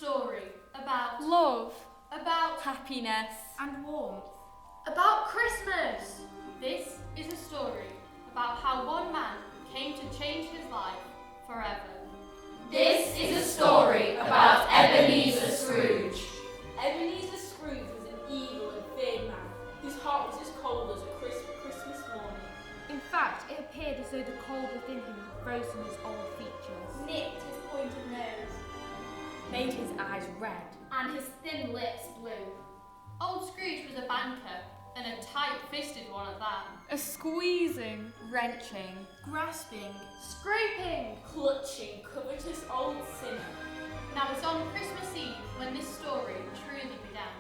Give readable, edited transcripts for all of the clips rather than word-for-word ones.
story about love, about happiness, and warmth. About Christmas! This is a story about how one man came to change his life forever. This is a story about Ebenezer Scrooge. Ebenezer Scrooge was an evil and feared man whose heart was as cold as a crisp Christmas morning. In fact, it appeared as though the cold within him had frozen his old features, nipped his pointed nose, made his eyes red, and his thin lips blue. Old Scrooge was a banker, and a tight-fisted one at that. a squeezing, wrenching, Grasping, scraping, clutching, covetous old sinner. Now it's on Christmas Eve when this story truly began.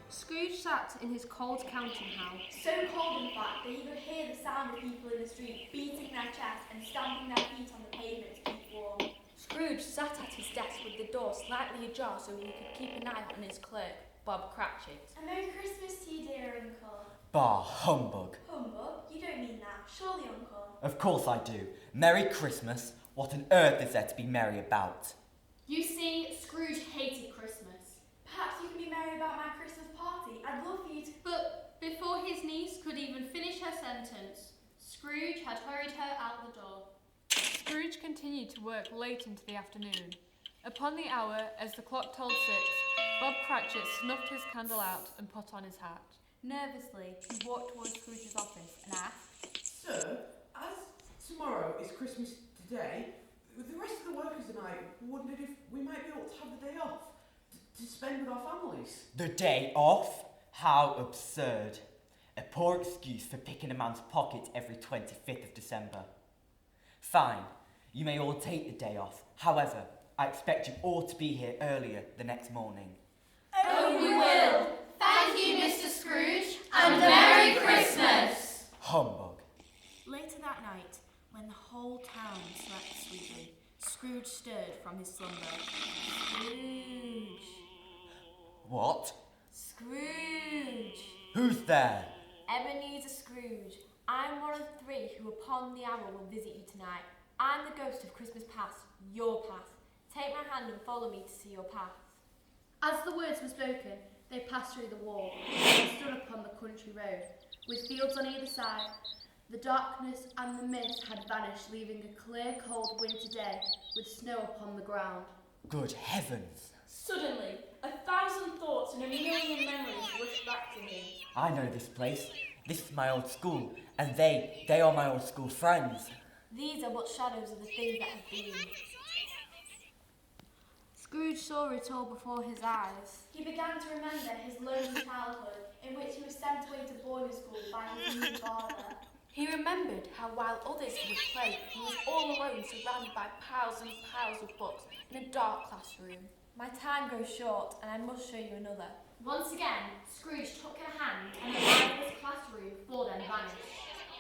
Scrooge sat in his cold counting house, so cold in fact that he could hear the sound of people in the street beating their chests and stamping their feet on the pavement to keep warm. Scrooge sat at his desk with the door slightly ajar so he could keep an eye on his clerk, Bob Cratchit. A Merry Christmas to you, dear Uncle. Bah, humbug. Humbug? You don't mean that, surely, Uncle? Of course I do. Merry Christmas. What on earth is there to be merry about? You see, Scrooge hated Christmas. Perhaps you can be merry about my Christmas party. I'd love for you to... But before his niece could even finish her sentence, Scrooge had hurried her out the door. Scrooge continued to work late into the afternoon. Upon the hour, as the clock tolled 6, Bob Cratchit snuffed his candle out and put on his hat. Nervously, he walked towards Scrooge's office and asked, Sir, as tomorrow is Christmas today, the rest of the workers and I wondered if we might be able to have the day off to spend with our families. The day off? How absurd. A poor excuse for picking a man's pocket every 25th of December. Fine, you may all take the day off. However, I expect you all to be here earlier the next morning. Oh, we will. Thank you, Mr. Scrooge, and Merry Christmas. Humbug. Later that night, when the whole town slept sweetly, Scrooge stirred from his slumber. Scrooge! What? Scrooge! Who's there? Ebenezer Scrooge. I'm one of 3 who upon the hour will visit you tonight. I'm the ghost of Christmas past, your past. Take my hand and follow me to see your path. As the words were spoken, they passed through the wall and stood upon the country road, with fields on either side. The darkness and the mist had vanished, leaving a clear, cold winter day with snow upon the ground. Good heavens. Suddenly, 1,000 thoughts and a million memories rushed back to him. I know this place. This is my old school, and they are my old school friends. These are but shadows of the things that have been. Scrooge saw it all before his eyes. He began to remember his lonely childhood in which he was sent away to boarding school by his new father. He remembered how while others would play, he was all alone surrounded by piles and piles of books in a dark classroom. My time grows short and I must show you another. Once again, Scrooge took her hand and the light of his classroom before them vanished.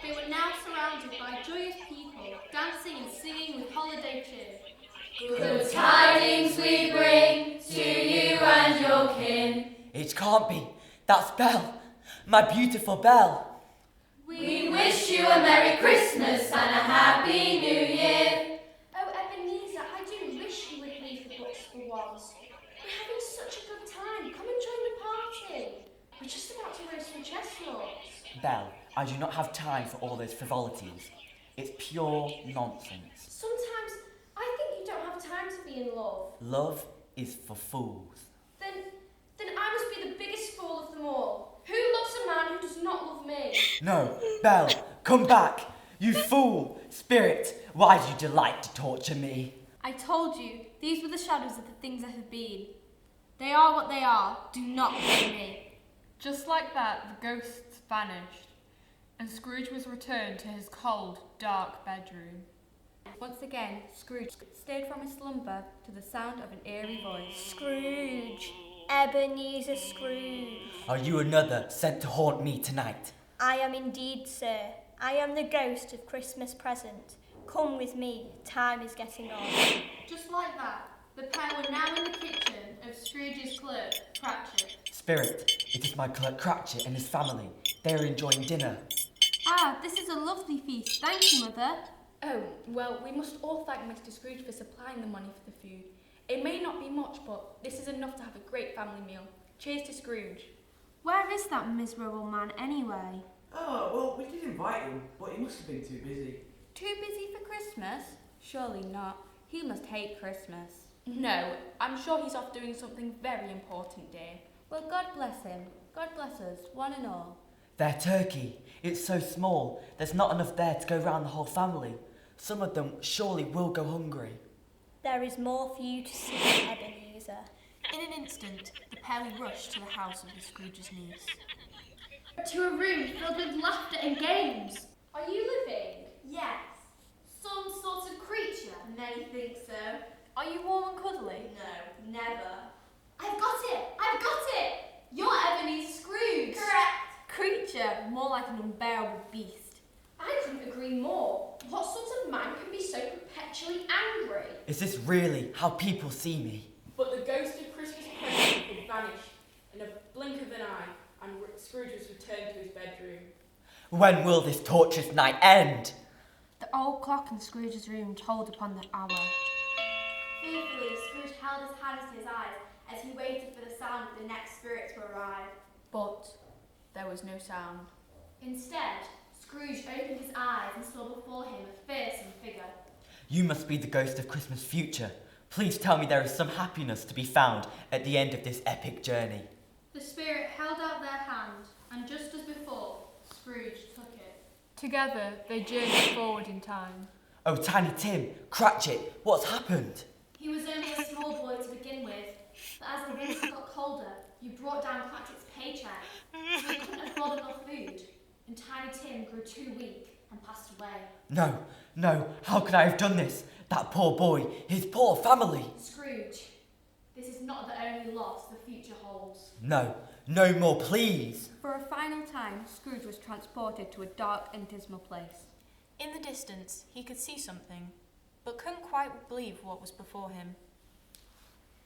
They were now surrounded by joyous people, dancing and singing with holiday cheer. Good tidings we bring to you and your kin. It can't be. That's Belle. My beautiful Belle. We wish you a Merry Christmas and a Happy New Year. Oh, Ebenezer, I do wish you would leave the books for once. We're having such a good time. Come and join the party. We're just about to roast some chestnuts. Belle, I do not have time for all those frivolities. It's pure nonsense. Sometimes I think you don't have time to be in love. Love is for fools. Then I must be the biggest fool of them all. Who loves a man who does not love me? No, Belle, come back. You fool. Spirit, why do you delight to torture me? I told you, these were the shadows of the things that have been. They are what they are. Do not blame me. Just like that, the ghosts vanished, and Scrooge was returned to his cold, dark bedroom. Once again, Scrooge stirred from his slumber to the sound of an eerie voice. Scrooge. Ebenezer Scrooge. Are you another sent to haunt me tonight? I am indeed, sir. I am the ghost of Christmas present. Come with me, time is getting on. Just like that, the pair were now in the kitchen of Scrooge's clerk, Cratchit. Spirit, it is my clerk Cratchit and his family. They are enjoying dinner. Ah, this is a lovely feast. Thank you, Mother. Oh, well, we must all thank Mr. Scrooge for supplying the money for the food. It may not be much, but this is enough to have a great family meal. Cheers to Scrooge. Where is that miserable man anyway? Oh, well, we did invite him, but he must have been too busy. Too busy for Christmas? Surely not. He must hate Christmas. No, I'm sure he's off doing something very important, dear. Well, God bless him. God bless us, one and all. Their turkey, it's so small, there's not enough there to go round the whole family. Some of them surely will go hungry. There is more for you to see, Ebenezer. In an instant, the pair rushed to the house of the Scrooge's niece. To a room filled with laughter and games. Are you living? Yes. Some sort of creature? Many think so. Are you warm and cuddly? No, never. I've got it! I've got it! You're Ebenezer Scrooge! Correct. Creature, more like an unbearable beast. I couldn't agree more. What sort of man can be so perpetually angry? Is this really how people see me? But the ghost of Christmas present had vanished in a blink of an eye, and Scrooge was returned to his bedroom. When will this torturous night end? The old clock in Scrooge's room told upon the hour. Fearfully, Scrooge held his hands to his eyes as he waited for the sound of the next spirit to arrive. But there was no sound. Instead, Scrooge opened his eyes and saw before him a fearsome figure. You must be the ghost of Christmas future. Please tell me there is some happiness to be found at the end of this epic journey. The spirit held out their hand, and just as before, Scrooge took it. Together, they journeyed forward in time. Oh, Tiny Tim, Cratchit, what's happened? He was only a small boy to begin with, but as the winter got colder, you brought down Cratchit's paycheck, so he couldn't afford enough food, and Tiny Tim grew too weak and passed away. No, how could I have done this? That poor boy, his poor family. Scrooge, this is not the only loss the future holds. No more, please. For a final time, Scrooge was transported to a dark and dismal place. In the distance, he could see something, but couldn't quite believe what was before him.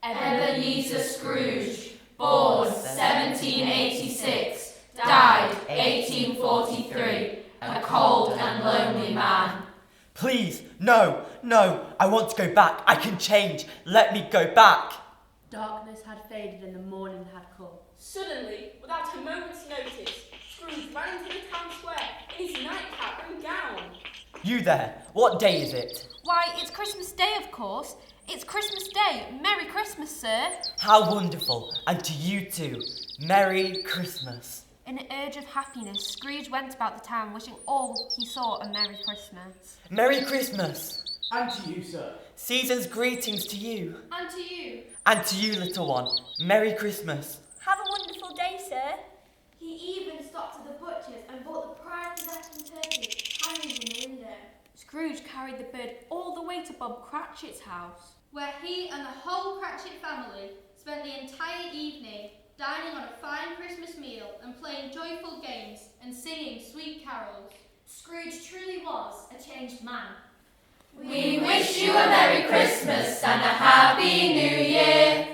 Ebenezer Scrooge, born 1786, died 1843, a cold and lonely man. Please, no, I want to go back. I can change. Let me go back. Darkness had faded and the morning had come. Suddenly, without a moment's notice, Scrooge ran into the town square in his nightcap and gown. You there, what day is it? Why, it's Christmas Day, of course. It's Christmas Day. Merry Christmas, sir. How wonderful, and to you too. Merry Christmas. In an urge of happiness, Scrooge went about the town wishing all he saw a Merry Christmas. Merry Christmas. And to you, sir. Season's greetings to you. And to you. And to you, little one. Merry Christmas. Have a wonderful day, sir. He even stopped at the butcher's and bought the prized possession turkey hanging in the window. Scrooge carried the bird all the way to Bob Cratchit's house. Where he and the whole Cratchit family spent the entire evening dining on a fine Christmas meal and playing joyful games and singing sweet carols. Scrooge truly was a changed man. We wish you a Merry Christmas and a Happy New Year.